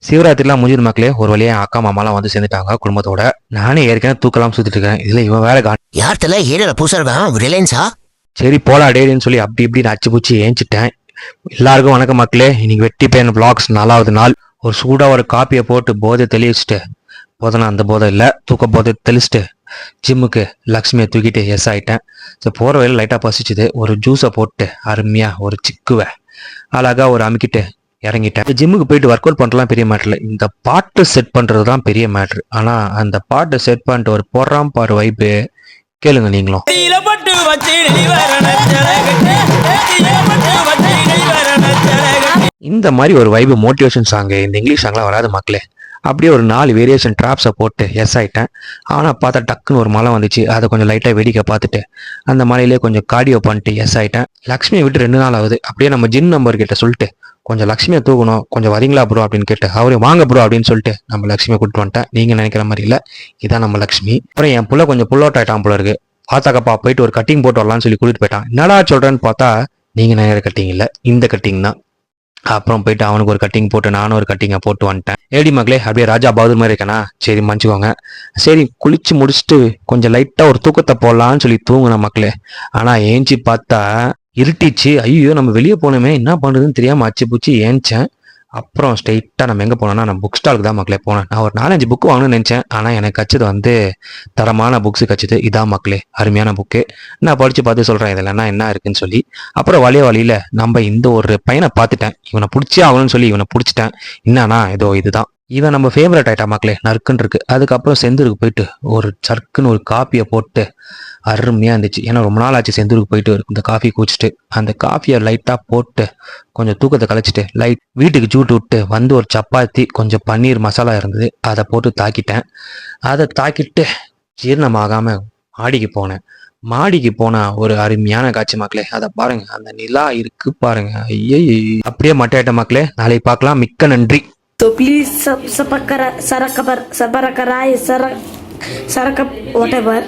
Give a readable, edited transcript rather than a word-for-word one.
சிவராத்திரிலாம் முடிஞ்சது மக்களே. ஒரு வழியா அக்கா மாமாலாம் வந்து சேர்ந்துட்டாங்க குடும்பத்தோட. நானே ஏற்கனவே தூக்கலாம் சுத்திட்டு இருக்கேன். இதுல இவன் வேற யார் தெரியல ஏரியால புதுசா இருக்கான் ரிலையன்ஸா. சரி போலா டேரின்னு சொல்லி அப்படி இப்படி அச்சு பூச்சி ஏஞ்சிட்டேன். எல்லாருக்கும் வணக்கம் மக்களே. இன்னைக்கு வெட்டி பேன் vlogs 4வது நாள். ஒரு சூடா ஒரு காப்பியை போட்டு போதை தெளிச்சுட்டு, போதனா அந்த போதை இல்லை, தூக்க போதை தெளிச்சுட்டு ஜிம்முக்கு லக்ஷ்மியை தூக்கிட்டு எஸ் ஆயிட்டேன். ஸோ போகிற வழியில் லைட்டாக பசிச்சுது. ஒரு ஜூஸை போட்டு அருமையா ஒரு சிக்குவை அழகா ஒரு அமுக்கிட்டு இறங்கிட்டேன். ஜிம்முக்கு போயிட்டு ஒர்க் அவுட் பண்ணுறதுலாம் பெரிய மேட்ரு இல்லை, இந்த பாட்டு செட் பண்ணுறது தான் பெரிய மேட்ரு. ஆனால் அந்த பாட்டை செட் பண்ணிட்டு ஒரு போடுறான் பாரு வைப்பு கேளுங்க நீங்களும். இந்த மாதிரி ஒரு வைப்பு மோட்டிவேஷன் சாங்கு இந்த இங்கிலீஷ் சாங்லாம் வராது மக்களே. அப்படியே ஒரு 4 வேரியேஷன் ட்ராப்ஸை போட்டு எஸ் ஆயிட்டேன். ஆனால் பார்த்தா டக்குன்னு ஒரு மலை வந்துச்சு. அதை கொஞ்சம் லைட்டாக வேடிக்கை பார்த்துட்டு அந்த மலையிலே கொஞ்சம் கார்டியோ பண்ணிட்டு எஸ் ஆயிட்டேன். லக்ஷ்மியை விட்டு 2 நாள் ஆகுது. அப்படியே நம்ம ஜிம் நம்பர் கிட்ட சொல்லிட்டு கொஞ்சம் லக்ஷ்மியை தூக்கணும், கொஞ்சம் வரீங்களா ப்ரோ அப்படின்னு கேட்டு அவரே வாங்க ப்ரோ அப்படின்னு சொல்லிட்டு நம்ம லக்ஷ்மியை கூப்பிட்டு வந்துட்டேன். நீங்க நினைக்கிற மாதிரி இல்லை, இதான் நம்ம லக்ஷ்மி. அப்புறம் என் புள்ள கொஞ்சம் புல் அவுட் ஆயிட்டான் போல இருக்கு. பார்த்தாக்கப்பா போயிட்டு ஒரு கட்டிங் போட்டு வரலான்னு சொல்லி கூட்டிட்டு போயிட்டான். என்னடா சொல்றேன்னு பார்த்தா நீங்க நினைக்கிற கட்டிங் இல்லை, இந்த கட்டிங் தான். அப்புறம் போயிட்டு அவனுக்கு ஒரு கட்டிங் போட்டு நானும் ஒரு கட்டிங்கை போட்டு வந்துட்டேன். ஏடி மக்களே அப்படியே ராஜா பகதூர் மாதிரி இருக்கேனா? சரி மன்னிச்சுக்கோங்க. சரி குளிச்சு முடிச்சுட்டு கொஞ்சம் லைட்டா ஒரு தூக்கத்தை போடலான்னு சொல்லி தூங்கின மக்களே. ஆனா ஏஞ்சி பார்த்தா இருட்டிச்சு. ஐயோ நம்ம வெளியே போனோமே, என்ன பண்றதுன்னு தெரியாம அச்சு பூச்சி ஏஞ்சேன். அப்புறம் ஸ்ட்ரெயிட்டாக நம்ம எங்கே போனோம்னா நம்ம புக் ஸ்டாலுக்கு தான் மக்களே போனேன். நான் ஒரு 4-5 புக்கு வாங்கணும்னு நினச்சேன். ஆனால் எனக்கு கச்சது வந்து தரமான புக்ஸு கச்சுது. இதான் மக்களே அருமையான புக்கு. நான் படித்து பார்த்து சொல்கிறேன் இதில்னா என்ன இருக்குன்னு சொல்லி. அப்புறம் வழியில் நம்ம இந்த ஒரு பையனை பார்த்துட்டேன். இவனை பிடிச்சே ஆகணும்னு சொல்லி இவனை பிடிச்சிட்டேன். என்னன்னா இதோ இதுதான் இவன் நம்ம ஃபேவரட் ஆயிட்டா மக்களே, நறுக்குன்னு இருக்கு. அதுக்கப்புறம் செந்தூருக்கு போயிட்டு ஒரு சர்க்குன்னு ஒரு காப்பியை போட்டு அருமையாக இருந்துச்சு. ஏன்னா ரொம்ப நாள் ஆச்சு செந்தூருக்கு போயிட்டு இந்த காஃபி குடிச்சிட்டு. அந்த காஃபியை லைட்டாக போட்டு கொஞ்சம் தூக்கத்தை கழிச்சிட்டு வீட்டுக்கு சூட்டு விட்டு வந்து ஒரு சப்பாத்தி கொஞ்சம் பன்னீர் மசாலா இருந்தது, அதை போட்டு தாக்கிட்டேன். அதை தாக்கிட்டு ஜீரணமாகாமல் மாடிக்கு போனேன். மாடிக்கு போனா ஒரு அருமையான காட்சி மக்களே, அதை பாருங்க. அந்த நிலா இருக்கு பாருங்க. ஐயே அப்படியே மட்டையாட்ட மக்களே. நாளைக்கு பார்க்கலாம். மிக்க நன்றி. So please subscribe, whatever.